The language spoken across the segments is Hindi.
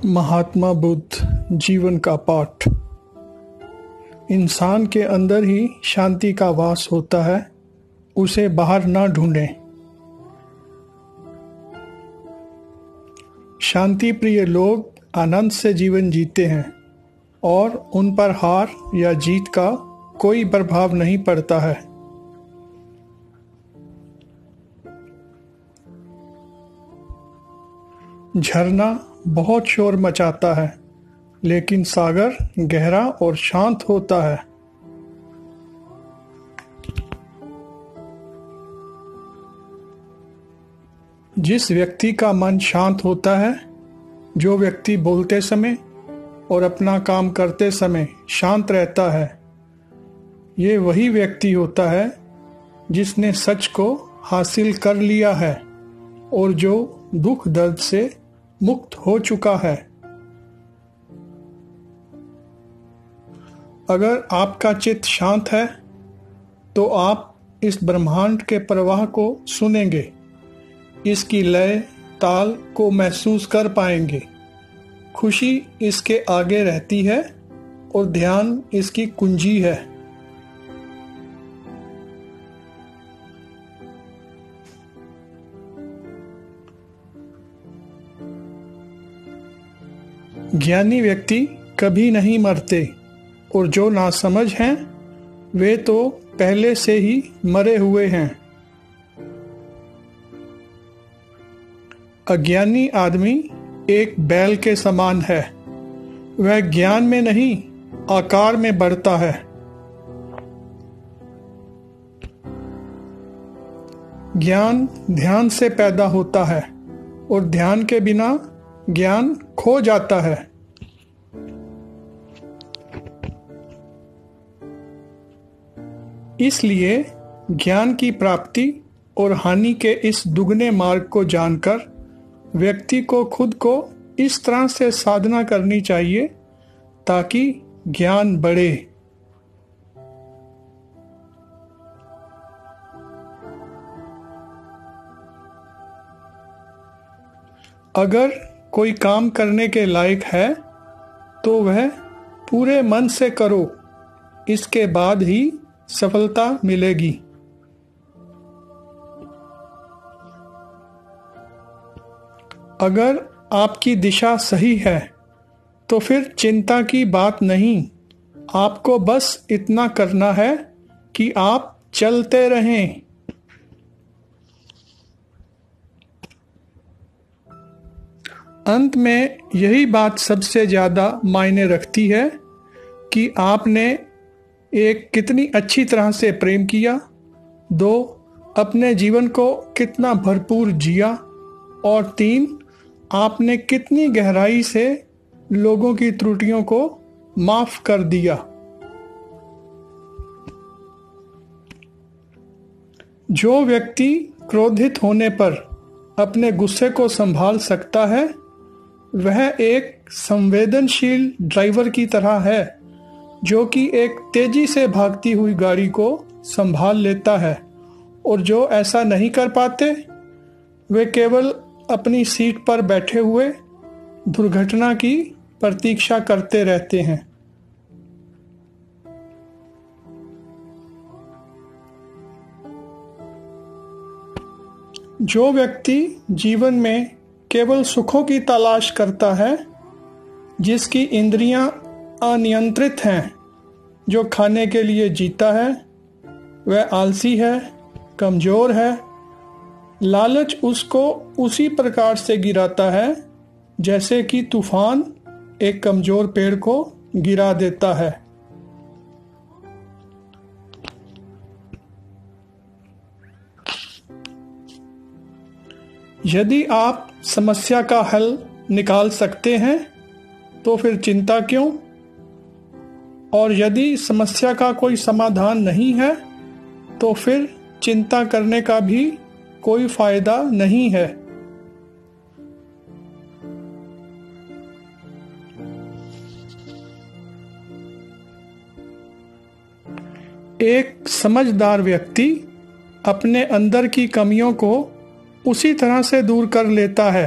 महात्मा बुद्ध जीवन का पाठ। इंसान के अंदर ही शांति का वास होता है, उसे बाहर ना ढूंढें। शांति प्रिय लोग आनंद से जीवन जीते हैं और उन पर हार या जीत का कोई प्रभाव नहीं पड़ता है। झरना बहुत शोर मचाता है, लेकिन सागर गहरा और शांत होता है। जिस व्यक्ति का मन शांत होता है, जो व्यक्ति बोलते समय और अपना काम करते समय शांत रहता है, ये वही व्यक्ति होता है जिसने सच को हासिल कर लिया है और जो दुख दर्द से मुक्त हो चुका है। अगर आपका चित्त शांत है तो आप इस ब्रह्मांड के प्रवाह को सुनेंगे, इसकी लय ताल को महसूस कर पाएंगे। खुशी इसके आगे रहती है और ध्यान इसकी कुंजी है। ज्ञानी व्यक्ति कभी नहीं मरते और जो नासमझ हैं वे तो पहले से ही मरे हुए हैं। अज्ञानी आदमी एक बैल के समान है, वह ज्ञान में नहीं आकार में बढ़ता है। ज्ञान ध्यान से पैदा होता है और ध्यान के बिना ज्ञान खो जाता है। इसलिए ज्ञान की प्राप्ति और हानि के इस दुगने मार्ग को जानकर व्यक्ति को खुद को इस तरह से साधना करनी चाहिए ताकि ज्ञान बढ़े। अगर कोई काम करने के लायक है तो वह पूरे मन से करो, इसके बाद ही सफलता मिलेगी। अगर आपकी दिशा सही है तो फिर चिंता की बात नहीं, आपको बस इतना करना है कि आप चलते रहें। अंत में यही बात सबसे ज़्यादा मायने रखती है कि आपने एक कितनी अच्छी तरह से प्रेम किया, दो अपने जीवन को कितना भरपूर जिया और तीन आपने कितनी गहराई से लोगों की त्रुटियों को माफ कर दिया। जो व्यक्ति क्रोधित होने पर अपने गुस्से को संभाल सकता है, वह एक संवेदनशील ड्राइवर की तरह है जो कि एक तेजी से भागती हुई गाड़ी को संभाल लेता है, और जो ऐसा नहीं कर पाते वे केवल अपनी सीट पर बैठे हुए दुर्घटना की प्रतीक्षा करते रहते हैं। जो व्यक्ति जीवन में केवल सुखों की तलाश करता है, जिसकी इंद्रियां अनियंत्रित हैं, जो खाने के लिए जीता है, वह आलसी है, कमजोर है। लालच उसको उसी प्रकार से गिराता है जैसे कि तूफान एक कमजोर पेड़ को गिरा देता है। यदि आप समस्या का हल निकाल सकते हैं तो फिर चिंता क्यों? और यदि समस्या का कोई समाधान नहीं है तो फिर चिंता करने का भी कोई फायदा नहीं है। एक समझदार व्यक्ति अपने अंदर की कमियों को उसी तरह से दूर कर लेता है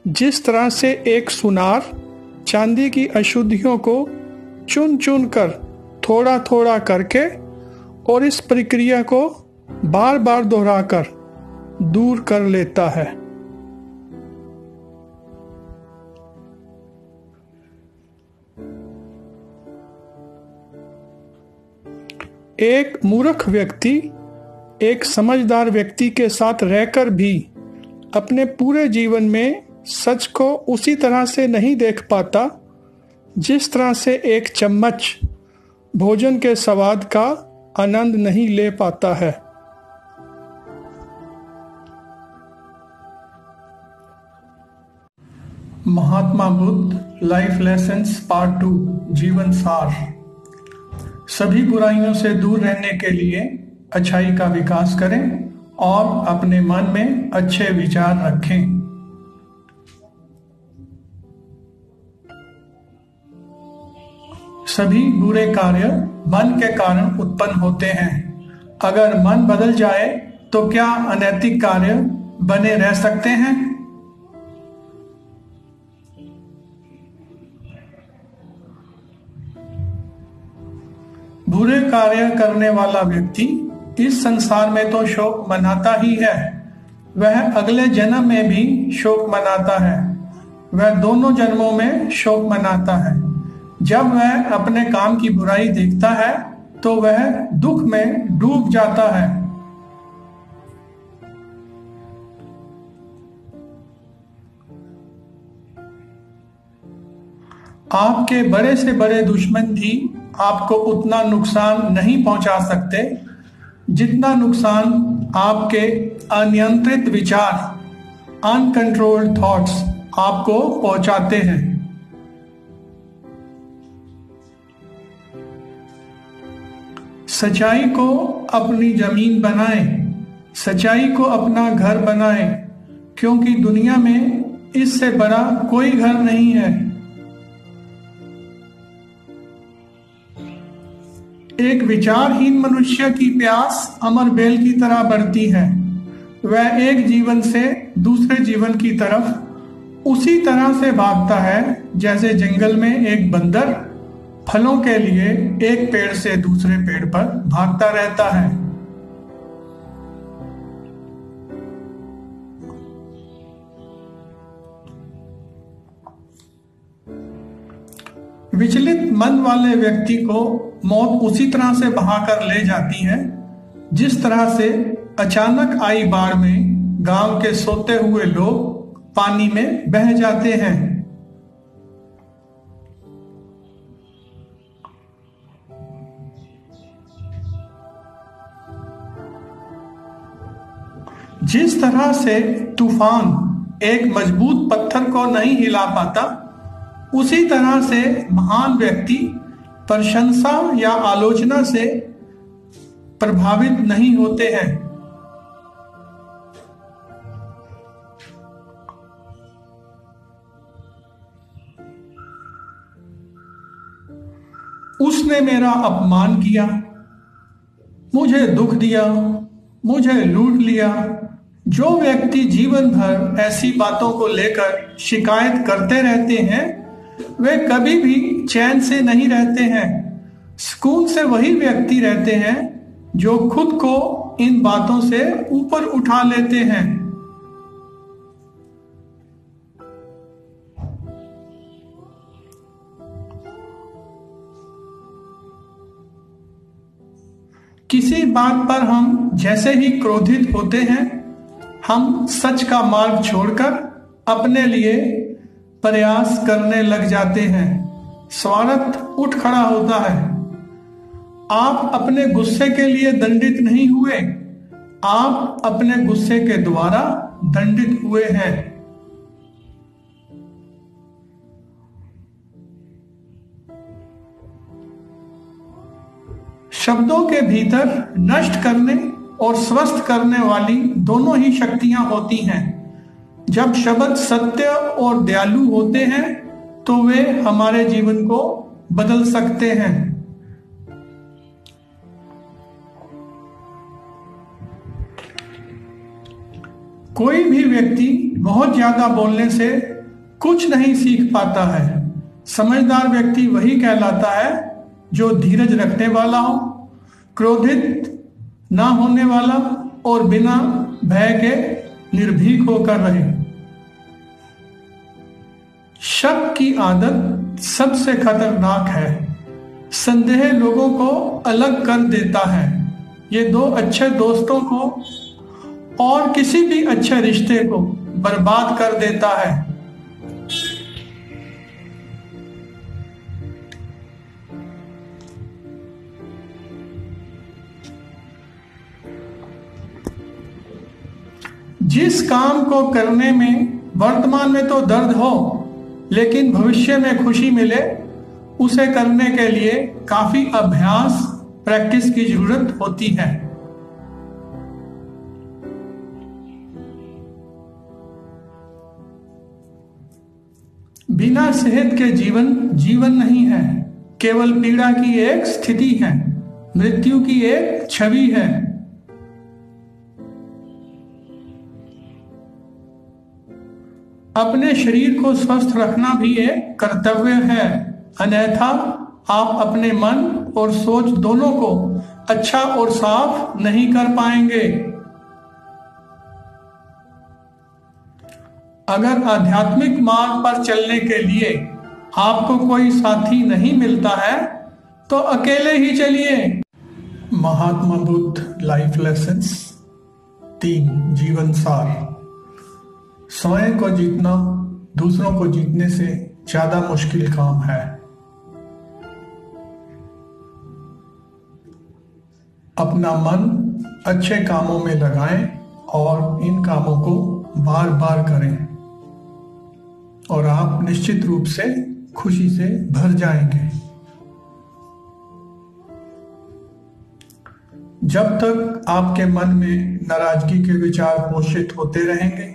जिस तरह से एक सुनार चांदी की अशुद्धियों को चुन चुन कर थोड़ा थोड़ा करके और इस प्रक्रिया को बार बार दोहराकर दूर कर लेता है। एक मूर्ख व्यक्ति एक समझदार व्यक्ति के साथ रहकर भी अपने पूरे जीवन में सच को उसी तरह से नहीं देख पाता जिस तरह से एक चम्मच भोजन के स्वाद का आनंद नहीं ले पाता है। Mahatma Buddha life lessons part 2 जीवन सार। सभी बुराइयों से दूर रहने के लिए अच्छाई का विकास करें और अपने मन में अच्छे विचार रखें। सभी बुरे कार्य मन के कारण उत्पन्न होते हैं। अगर मन बदल जाए तो क्या अनैतिक कार्य बने रह सकते हैं? बुरे कार्य करने वाला व्यक्ति इस संसार में तो शोक मनाता ही है, वह अगले जन्म में भी शोक मनाता है, वह दोनों जन्मों में शोक मनाता है। जब वह अपने काम की बुराई देखता है तो वह दुख में डूब जाता है। आपके बड़े से बड़े दुश्मन भी आपको उतना नुकसान नहीं पहुंचा सकते जितना नुकसान आपके अनियंत्रित विचार, अनकंट्रोल्ड थॉट्स आपको पहुंचाते हैं। सच्चाई को अपनी जमीन बनाएं, सच्चाई को अपना घर बनाएं, क्योंकि दुनिया में इससे बड़ा कोई घर नहीं है। एक विचारहीन मनुष्य की प्यास अमर बेल की तरह बढ़ती है। वह एक जीवन से दूसरे जीवन की तरफ उसी तरह से भागता है जैसे जंगल में एक बंदर फलों के लिए एक पेड़ से दूसरे पेड़ पर भागता रहता है। विचलित मन वाले व्यक्ति को मौत उसी तरह से बहाकर ले जाती है जिस तरह से अचानक आई बाढ़ में गांव के सोते हुए लोग पानी में बह जाते हैं। जिस तरह से तूफान एक मजबूत पत्थर को नहीं हिला पाता, उसी तरह से महान व्यक्ति प्रशंसा या आलोचना से प्रभावित नहीं होते हैं। उसने मेरा अपमान किया, मुझे दुख दिया, मुझे लूट लिया। जो व्यक्ति जीवन भर ऐसी बातों को लेकर शिकायत करते रहते हैं वे कभी भी चैन से नहीं रहते हैं। सुकून से वही व्यक्ति रहते हैं जो खुद को इन बातों से ऊपर उठा लेते हैं। किसी बात पर हम जैसे ही क्रोधित होते हैं, हम सच का मार्ग छोड़कर अपने लिए प्रयास करने लग जाते हैं। स्वार्थ उठ खड़ा होता है। आप अपने गुस्से के लिए दंडित नहीं हुए, आप अपने गुस्से के द्वारा दंडित हुए हैं। शब्दों के भीतर नष्ट करने और स्वस्थ करने वाली दोनों ही शक्तियां होती हैं। जब शब्द सत्य और दयालु होते हैं तो वे हमारे जीवन को बदल सकते हैं। कोई भी व्यक्ति बहुत ज्यादा बोलने से कुछ नहीं सीख पाता है। समझदार व्यक्ति वही कहलाता है जो धीरज रखने वाला हो, क्रोधित ना होने वाला और बिना भय के निर्भीक होकर रहे। शक की आदत सबसे खतरनाक है। संदेह लोगों को अलग कर देता है। ये दो अच्छे दोस्तों को और किसी भी अच्छे रिश्ते को बर्बाद कर देता है। जिस काम को करने में वर्तमान में तो दर्द हो लेकिन भविष्य में खुशी मिले, उसे करने के लिए काफी अभ्यास, प्रैक्टिस की जरूरत होती है। बिना सेहत के जीवन नहीं है, केवल पीड़ा की एक स्थिति है, मृत्यु की एक छवि है। अपने शरीर को स्वस्थ रखना भी एक कर्तव्य है, अन्यथा आप अपने मन और सोच दोनों को अच्छा और साफ नहीं कर पाएंगे। अगर आध्यात्मिक मार्ग पर चलने के लिए आपको कोई साथी नहीं मिलता है तो अकेले ही चलिए। महात्मा बुद्ध लाइफ लेसन्स 3 जीवन सार। स्वयं को जीतना दूसरों को जीतने से ज्यादा मुश्किल काम है। अपना मन अच्छे कामों में लगाएं और इन कामों को बार बार करें और आप निश्चित रूप से खुशी से भर जाएंगे। जब तक आपके मन में नाराजगी के विचार पोषित होते रहेंगे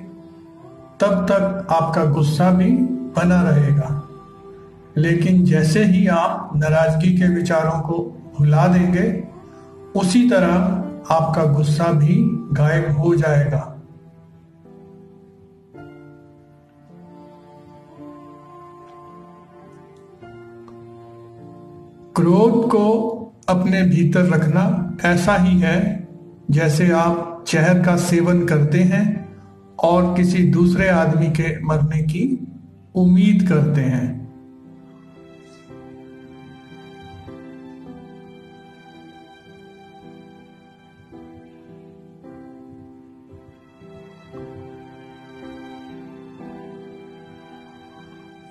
तब तक आपका गुस्सा भी बना रहेगा, लेकिन जैसे ही आप नाराजगी के विचारों को भुला देंगे उसी तरह आपका गुस्सा भी गायब हो जाएगा। क्रोध को अपने भीतर रखना ऐसा ही है जैसे आप जहर का सेवन करते हैं और किसी दूसरे आदमी के मरने की उम्मीद करते हैं।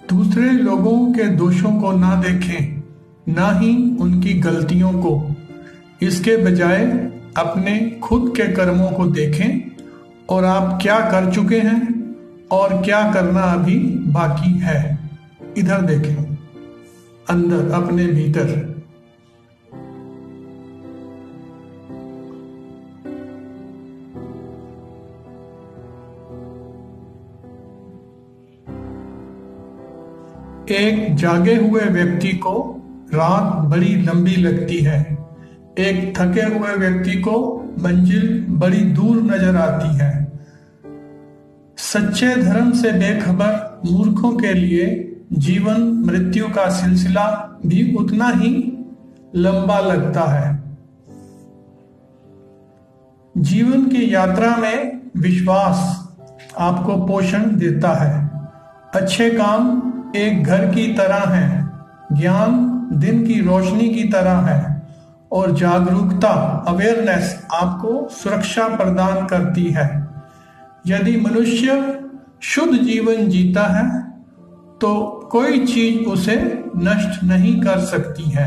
दूसरे लोगों के दोषों को ना देखें, ना ही उनकी गलतियों को। इसके बजाय अपने खुद के कर्मों को देखें और आप क्या कर चुके हैं और क्या करना अभी बाकी है। इधर देखें, अंदर अपने भीतर। एक जागे हुए व्यक्ति को रात बड़ी लंबी लगती है, एक थके हुए व्यक्ति को मंजिल बड़ी दूर नजर आती है। सच्चे धर्म से बेखबर मूर्खों के लिए जीवन मृत्यु का सिलसिला भी उतना ही लंबा लगता है। जीवन की यात्रा में विश्वास आपको पोषण देता है। अच्छे काम एक घर की तरह है, ज्ञान दिन की रोशनी की तरह है और जागरूकता अवेयरनेस आपको सुरक्षा प्रदान करती है। यदि मनुष्य शुद्ध जीवन जीता है तो कोई चीज उसे नष्ट नहीं कर सकती है।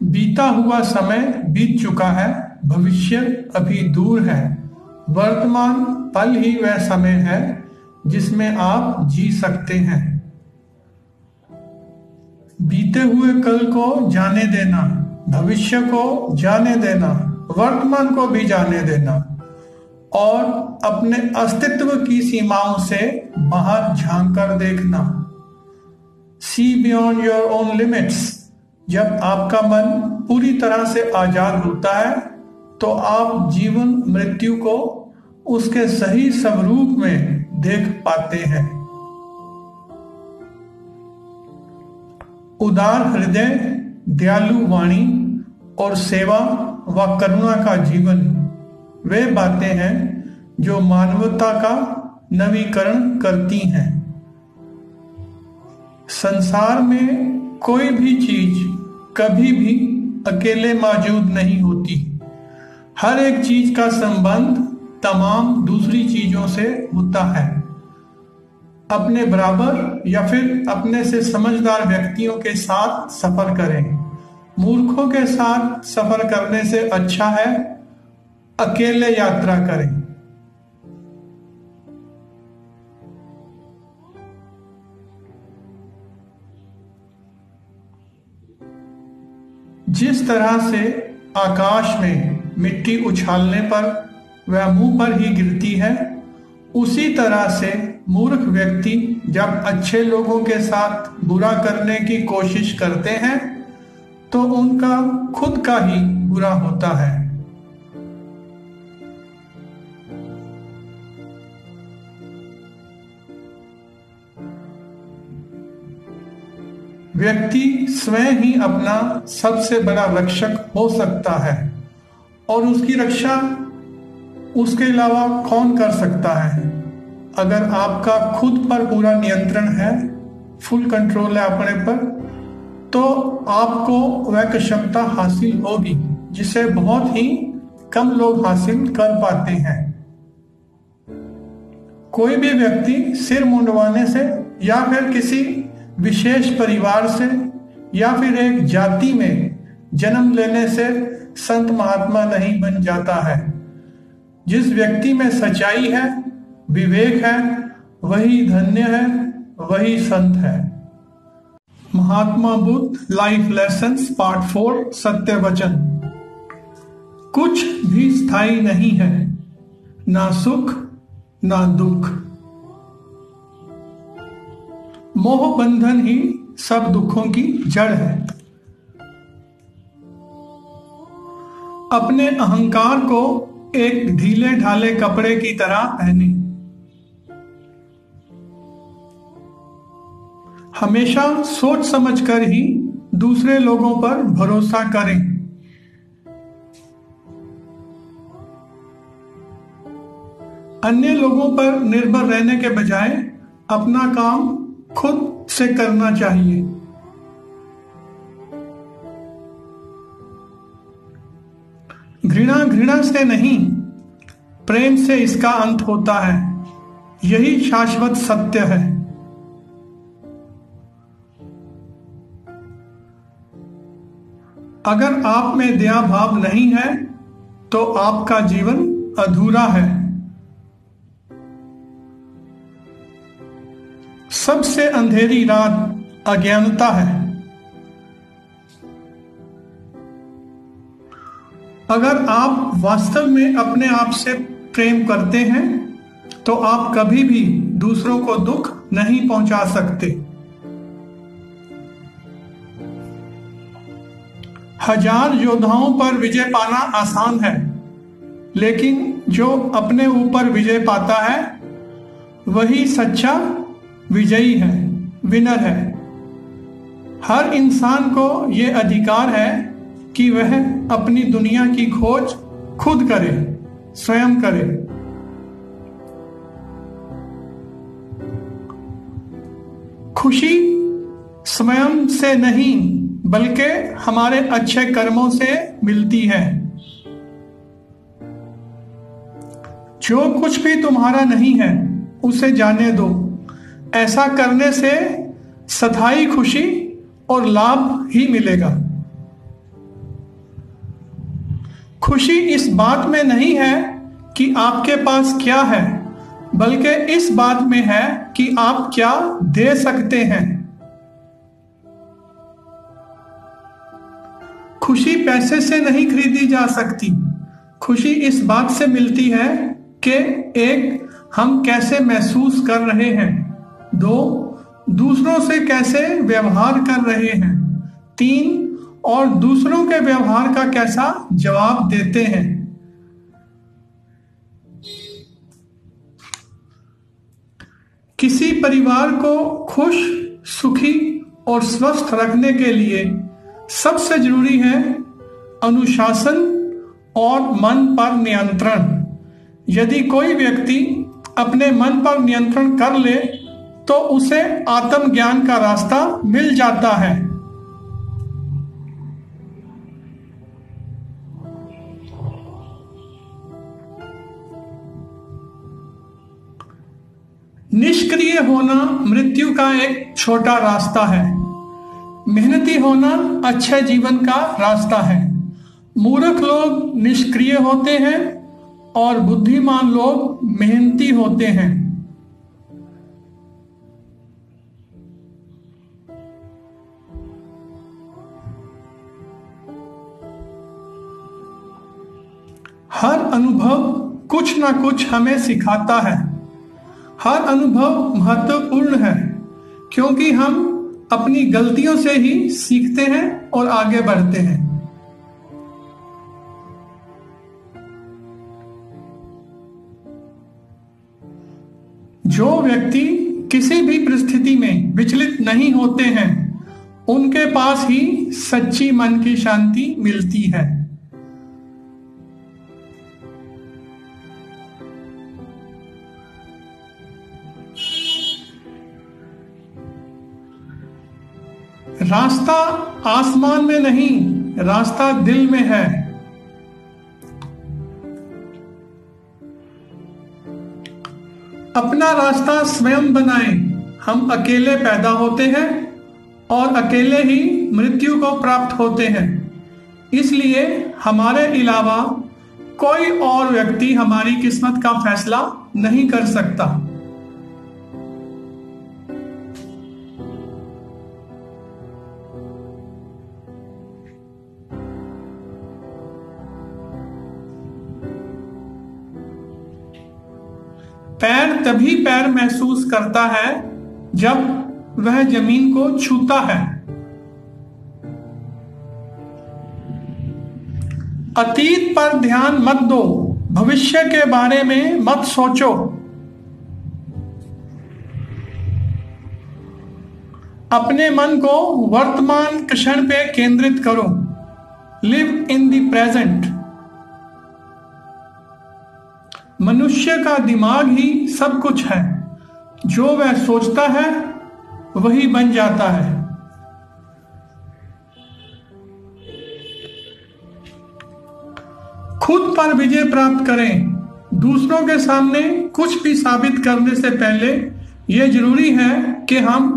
बीता हुआ समय बीत चुका है, भविष्य अभी दूर है। वर्तमान पल ही वह समय है जिसमें आप जी सकते हैं। बीते हुए कल को जाने देना, भविष्य को जाने देना, वर्तमान को भी जाने देना और अपने अस्तित्व की सीमाओं से बाहर झांक कर देखना। See beyond your own limits. जब आपका मन पूरी तरह से आजाद होता है तो आप जीवन मृत्यु को उसके सही स्वरूप में देख पाते हैं। उदार हृदय, दयालु वाणी और सेवा व करुणा का जीवन वे बातें हैं जो मानवता का नवीकरण करती हैं। संसार में कोई भी चीज कभी भी अकेले मौजूद नहीं होती। हर एक चीज का संबंध तमाम दूसरी चीजों से होता है। अपने बराबर या फिर अपने से समझदार व्यक्तियों के साथ सफर करें। मूर्खों के साथ सफर करने से अच्छा है अकेले यात्रा करें। जिस तरह से आकाश में मिट्टी उछालने पर वह मुंह पर ही गिरती है, उसी तरह से मूर्ख व्यक्ति जब अच्छे लोगों के साथ बुरा करने की कोशिश करते हैं तो उनका खुद का ही बुरा होता है। व्यक्ति स्वयं ही अपना सबसे बड़ा रक्षक हो सकता है और उसकी रक्षा उसके अलावा कौन कर सकता है। अगर आपका खुद पर पूरा नियंत्रण है, फुल कंट्रोल है अपने पर, तो आपको वह क्षमता हासिल होगी जिसे बहुत ही कम लोग हासिल कर पाते हैं। कोई भी व्यक्ति सिर मुंडवाने से या फिर किसी विशेष परिवार से या फिर एक जाति में जन्म लेने से संत महात्मा नहीं बन जाता है। जिस व्यक्ति में सच्चाई है, विवेक है, वही धन्य है, वही संत है। Mahatma Buddha life lessons part 4 सत्य वचन। कुछ भी स्थायी नहीं है, ना सुख ना दुख। मोह बंधन ही सब दुखों की जड़ है। अपने अहंकार को एक ढीले ढाले कपड़े की तरह पहने। हमेशा सोच समझकर ही दूसरे लोगों पर भरोसा करें। अन्य लोगों पर निर्भर रहने के बजाय अपना काम खुद से करना चाहिए। घृणा घृणा से नहीं, प्रेम से इसका अंत होता है। यही शाश्वत सत्य है। अगर आप में दया भाव नहीं है तो आपका जीवन अधूरा है। सबसे अंधेरी रात अज्ञानता है। अगर आप वास्तव में अपने आप से प्रेम करते हैं तो आप कभी भी दूसरों को दुख नहीं पहुंचा सकते। हजार योद्धाओं पर विजय पाना आसान है, लेकिन जो अपने ऊपर विजय पाता है वही सच्चा विजयी है, विनर है। हर इंसान को यह अधिकार है कि वह अपनी दुनिया की खोज खुद करे, स्वयं करे। खुशी स्वयं से नहीं बल्कि हमारे अच्छे कर्मों से मिलती है। जो कुछ भी तुम्हारा नहीं है उसे जाने दो। ऐसा करने से स्थायी खुशी और लाभ ही मिलेगा। खुशी इस बात में नहीं है कि आपके पास क्या है, बल्कि इस बात में है कि आप क्या दे सकते हैं। खुशी पैसे से नहीं खरीदी जा सकती। खुशी इस बात से मिलती है कि एक, हम कैसे महसूस कर रहे हैं, 2, दूसरों से कैसे व्यवहार कर रहे हैं। 3, और दूसरों के व्यवहार का कैसा जवाब देते हैं। किसी परिवार को खुश, सुखी और स्वस्थ रखने के लिए सबसे जरूरी है अनुशासन और मन पर नियंत्रण। यदि कोई व्यक्ति अपने मन पर नियंत्रण कर ले तो उसे आत्मज्ञान का रास्ता मिल जाता है। निष्क्रिय होना मृत्यु का एक छोटा रास्ता है। मेहनती होना अच्छे जीवन का रास्ता है। मूर्ख लोग निष्क्रिय होते हैं और बुद्धिमान लोग मेहनती होते हैं। हर अनुभव कुछ ना कुछ हमें सिखाता है। हर अनुभव महत्वपूर्ण है क्योंकि हम अपनी गलतियों से ही सीखते हैं और आगे बढ़ते हैं। जो व्यक्ति किसी भी परिस्थिति में विचलित नहीं होते हैं उनके पास ही सच्ची मन की शांति मिलती है। रास्ता आसमान में नहीं, रास्ता दिल में है। अपना रास्ता स्वयं बनाएं। हम अकेले पैदा होते हैं और अकेले ही मृत्यु को प्राप्त होते हैं। इसलिए हमारे अलावा कोई और व्यक्ति हमारी किस्मत का फैसला नहीं कर सकता। पैर तभी पैर महसूस करता है जब वह जमीन को छूता है। अतीत पर ध्यान मत दो, भविष्य के बारे में मत सोचो। अपने मन को वर्तमान क्षण पे केंद्रित करो। Live in the present. मनुष्य का दिमाग ही सब कुछ है। जो वह सोचता है वही बन जाता है। खुद पर विजय प्राप्त करें। दूसरों के सामने कुछ भी साबित करने से पहले यह जरूरी है कि हम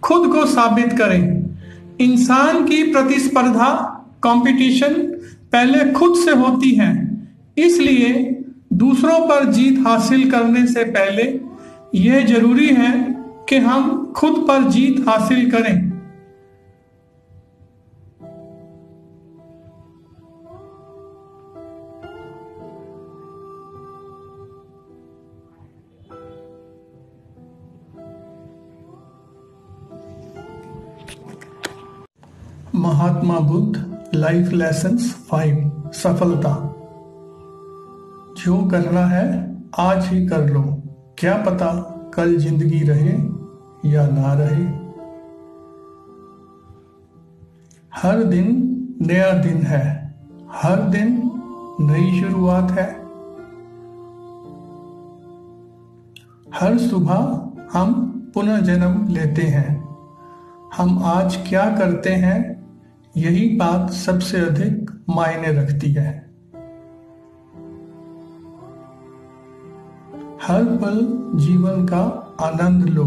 खुद को साबित करें। इंसान की प्रतिस्पर्धा, कंपटीशन पहले खुद से होती है। इसलिए दूसरों पर जीत हासिल करने से पहले यह जरूरी है कि हम खुद पर जीत हासिल करें। महात्मा बुद्ध लाइफ लेसन्स 5 सफलता। जो करना है आज ही कर लो, क्या पता कल जिंदगी रहे या ना रहे। हर दिन नया दिन है, हर दिन नई शुरुआत है। हर सुबह हम पुनः जन्म लेते हैं। हम आज क्या करते हैं यही बात सबसे अधिक मायने रखती है। हर पल जीवन का आनंद लो।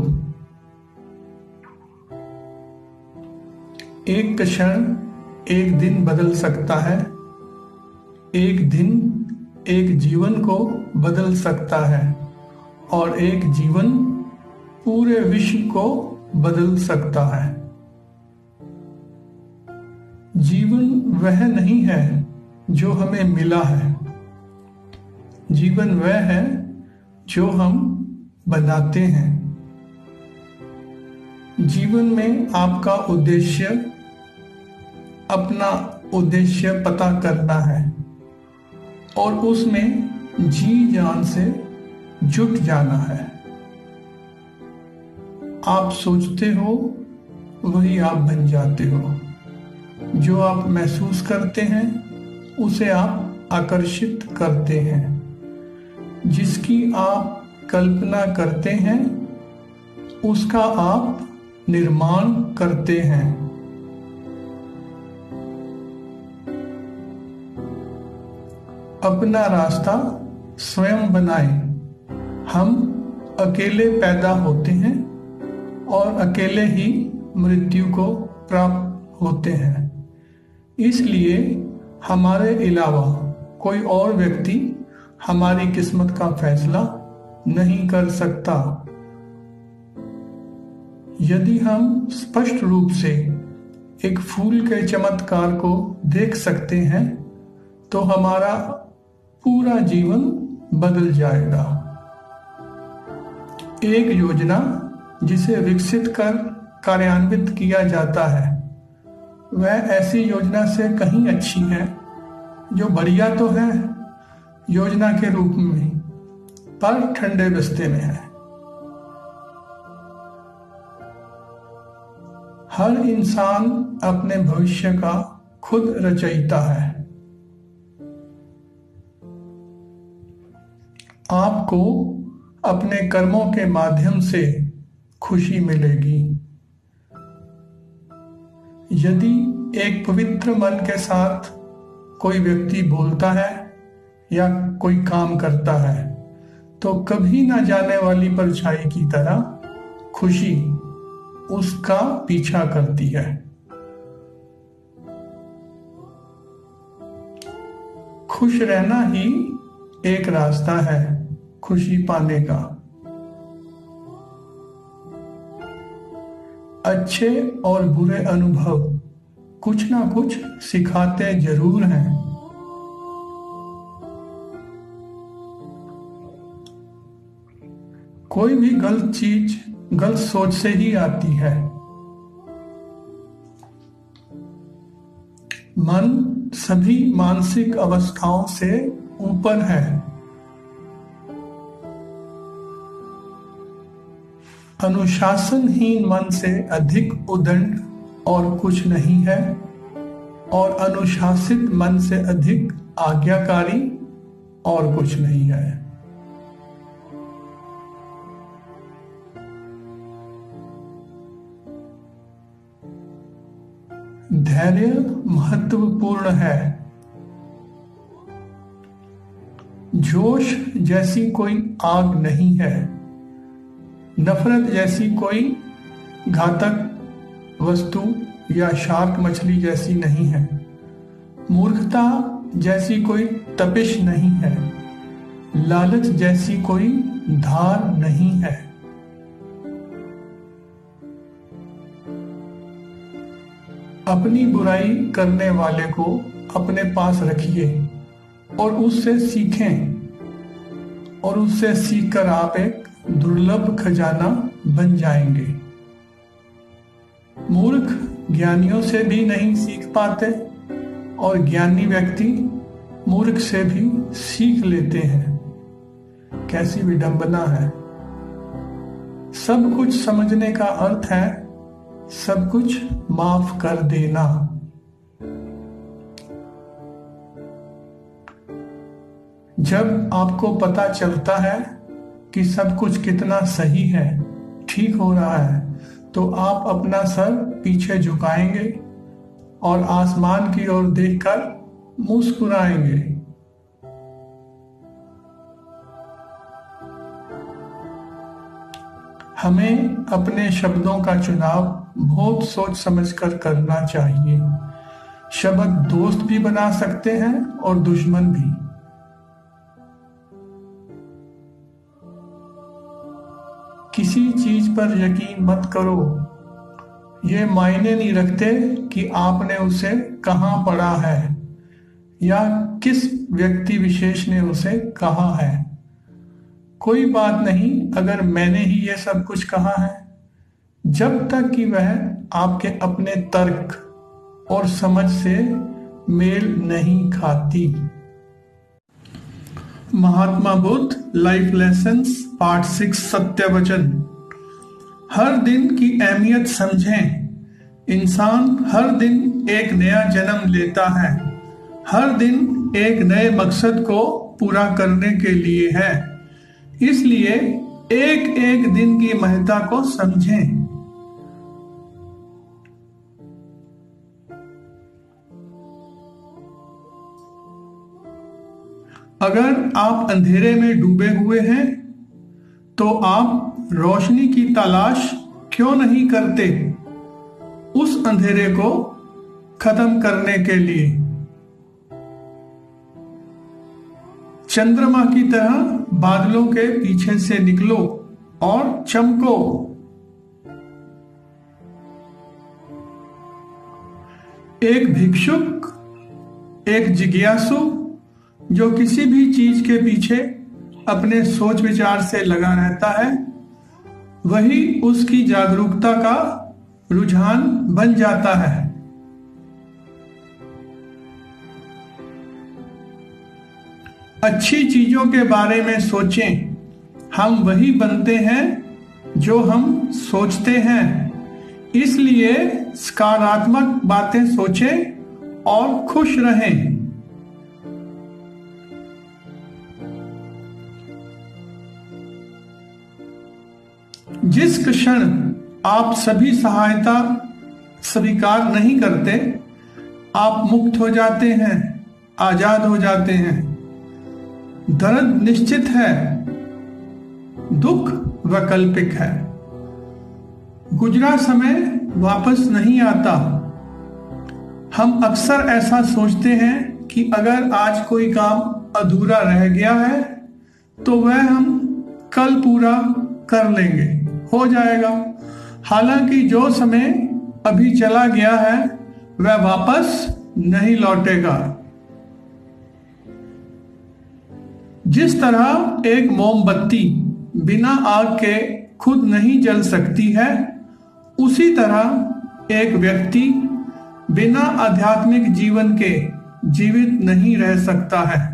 एक क्षण एक दिन बदल सकता है। एक दिन एक जीवन को बदल सकता है और एक जीवन पूरे विश्व को बदल सकता है। जीवन वह नहीं है जो हमें मिला है, जीवन वह है जो हम बनाते हैं। जीवन में आपका उद्देश्य, अपना उद्देश्य पता करना है और उसमें जी जान से जुट जाना है। आप सोचते हो वही आप बन जाते हो। जो आप महसूस करते हैं उसे आप आकर्षित करते हैं। जिसकी आप कल्पना करते हैं उसका आप निर्माण करते हैं। अपना रास्ता स्वयं बनाएं। हम अकेले पैदा होते हैं और अकेले ही मृत्यु को प्राप्त होते हैं। इसलिए हमारे अलावा कोई और व्यक्ति हमारी किस्मत का फैसला नहीं कर सकता। यदि हम स्पष्ट रूप से एक फूल के चमत्कार को देख सकते हैं तो हमारा पूरा जीवन बदल जाएगा। एक योजना जिसे विकसित कर कार्यान्वित किया जाता है वह ऐसी योजना से कहीं अच्छी है जो बढ़िया तो है योजना के रूप में, पर ठंडे बस्ते में है। हर इंसान अपने भविष्य का खुद रचयिता है। आपको अपने कर्मों के माध्यम से खुशी मिलेगी। यदि एक पवित्र मन के साथ कोई व्यक्ति बोलता है या कोई काम करता है तो कभी ना जाने वाली परछाई की तरह खुशी उसका पीछा करती है। खुश रहना ही एक रास्ता है खुशी पाने का। अच्छे और बुरे अनुभव कुछ ना कुछ सिखाते जरूर हैं। कोई भी गलत चीज गलत सोच से ही आती है। मन सभी मानसिक अवस्थाओं से ऊपर है। अनुशासनहीन मन से अधिक उदंड और कुछ नहीं है और अनुशासित मन से अधिक आज्ञाकारी और कुछ नहीं है। धैर्य महत्वपूर्ण है। जोश जैसी कोई आग नहीं है। नफरत जैसी कोई घातक वस्तु या शार्क मछली जैसी नहीं है। मूर्खता जैसी कोई तपिश नहीं है। लालच जैसी कोई धार नहीं है। अपनी बुराई करने वाले को अपने पास रखिए और उससे सीखें और उससे सीखकर आप एक दुर्लभ खजाना बन जाएंगे। मूर्ख ज्ञानियों से भी नहीं सीख पाते और ज्ञानी व्यक्ति मूर्ख से भी सीख लेते हैं। कैसी विडंबना है। सब कुछ समझने का अर्थ है सब कुछ माफ कर देना। जब आपको पता चलता है कि सब कुछ कितना सही है, ठीक हो रहा है, तो आप अपना सर पीछे झुकाएंगे और आसमान की ओर देखकर मुस्कुराएंगे। हमें अपने शब्दों का चुनाव बहुत सोच समझकर करना चाहिए। शब्द दोस्त भी बना सकते हैं और दुश्मन भी। किसी चीज पर यकीन मत करो। ये मायने नहीं रखते कि आपने उसे कहां पढ़ा है या किस व्यक्ति विशेष ने उसे कहा है। कोई बात नहीं अगर मैंने ही ये सब कुछ कहा है। जब तक कि वह आपके अपने तर्क और समझ से मेल नहीं खाती। Mahatma Buddha life lessons part 6 सत्य वचन। हर दिन की अहमियत समझें। इंसान हर दिन एक नया जन्म लेता है, हर दिन एक नए मकसद को पूरा करने के लिए है। इसलिए एक एक दिन की महत्ता को समझें। अगर आप अंधेरे में डूबे हुए हैं तो आप रोशनी की तलाश क्यों नहीं करते उस अंधेरे को खत्म करने के लिए? चंद्रमा की तरह बादलों के पीछे से निकलो और चमको। एक भिक्षुक, एक जिज्ञासु जो किसी भी चीज के पीछे अपने सोच विचार से लगा रहता है, वही उसकी जागरूकता का रुझान बन जाता है। अच्छी चीजों के बारे में सोचें। हम वही बनते हैं जो हम सोचते हैं। इसलिए सकारात्मक बातें सोचें और खुश रहें। जिस क्षण आप सभी सहायता स्वीकार नहीं करते, आप मुक्त हो जाते हैं, आजाद हो जाते हैं। दर्द निश्चित है, दुख वैकल्पिक है। गुजरा समय वापस नहीं आता। हम अक्सर ऐसा सोचते हैं कि अगर आज कोई काम अधूरा रह गया है तो वह हम कल पूरा कर लेंगे, हो जाएगा। हालांकि जो समय अभी चला गया है वह वापस नहीं लौटेगा। जिस तरह एक मोमबत्ती बिना आग के खुद नहीं जल सकती है, उसी तरह एक व्यक्ति बिना आध्यात्मिक जीवन के जीवित नहीं रह सकता है।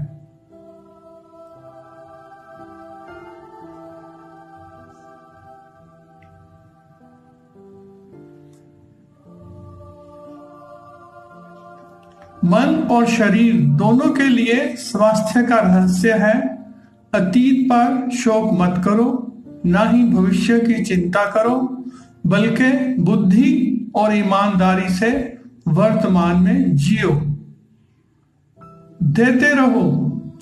मन और शरीर दोनों के लिए स्वास्थ्य का रहस्य है अतीत पर शोक मत करो, ना ही भविष्य की चिंता करो, बल्कि बुद्धि और ईमानदारी से वर्तमान में जियो। देते रहो,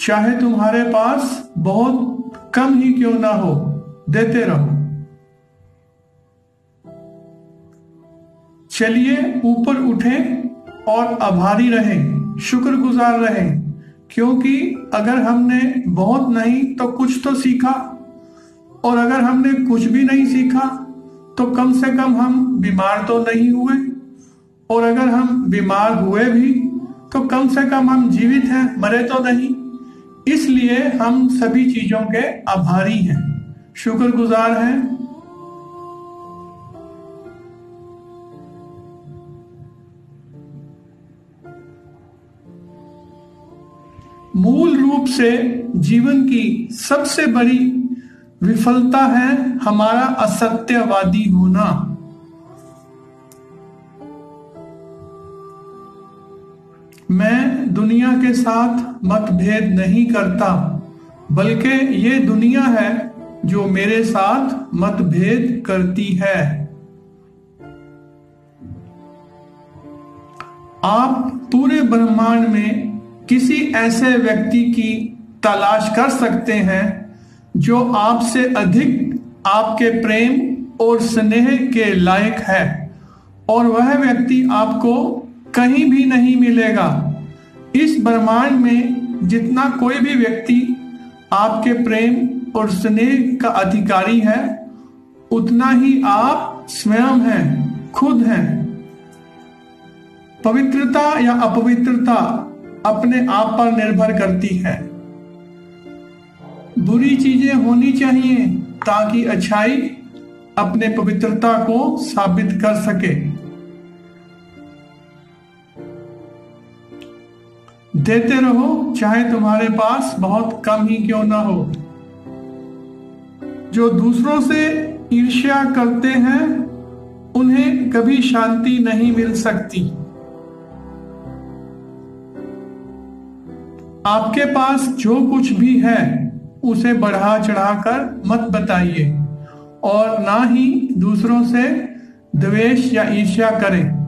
चाहे तुम्हारे पास बहुत कम ही क्यों ना हो, देते रहो। चलिए ऊपर उठें और आभारी रहें, शुक्रगुजार रहें, क्योंकि अगर हमने बहुत नहीं तो कुछ तो सीखा, और अगर हमने कुछ भी नहीं सीखा तो कम से कम हम बीमार तो नहीं हुए, और अगर हम बीमार हुए भी तो कम से कम हम जीवित हैं, मरे तो नहीं। इसलिए हम सभी चीजों के आभारी हैं, शुक्रगुजार हैं। मूल रूप से जीवन की सबसे बड़ी विफलता है हमारा असत्यवादी होना। मैं दुनिया के साथ मतभेद नहीं करता, बल्कि ये दुनिया है जो मेरे साथ मतभेद करती है। आप पूरे ब्रह्मांड में किसी ऐसे व्यक्ति की तलाश कर सकते हैं जो आपसे अधिक आपके प्रेम और स्नेह के लायक है, और वह व्यक्ति आपको कहीं भी नहीं मिलेगा। इस ब्रह्मांड में जितना कोई भी व्यक्ति आपके प्रेम और स्नेह का अधिकारी है, उतना ही आप स्वयं हैं, खुद हैं। पवित्रता या अपवित्रता अपने आप पर निर्भर करती है। बुरी चीजें होनी चाहिए ताकि अच्छाई अपने पवित्रता को साबित कर सके। देते रहो चाहे तुम्हारे पास बहुत कम ही क्यों ना हो। जो दूसरों से ईर्ष्या करते हैं उन्हें कभी शांति नहीं मिल सकती। आपके पास जो कुछ भी है उसे बढ़ा चढ़ाकर मत बताइए और ना ही दूसरों से द्वेष या ईर्ष्या करें।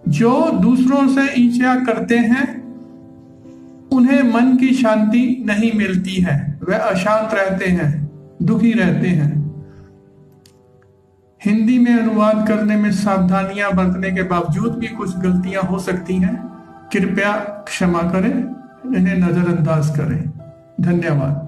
जो दूसरों से ईर्ष्या करते हैं उन्हें मन की शांति नहीं मिलती है, वे अशांत रहते हैं, दुखी रहते हैं। हिंदी में अनुवाद करने में सावधानियां बरतने के बावजूद भी कुछ गलतियां हो सकती हैं। कृपया क्षमा करें, इन्हें नजरअंदाज करें। धन्यवाद।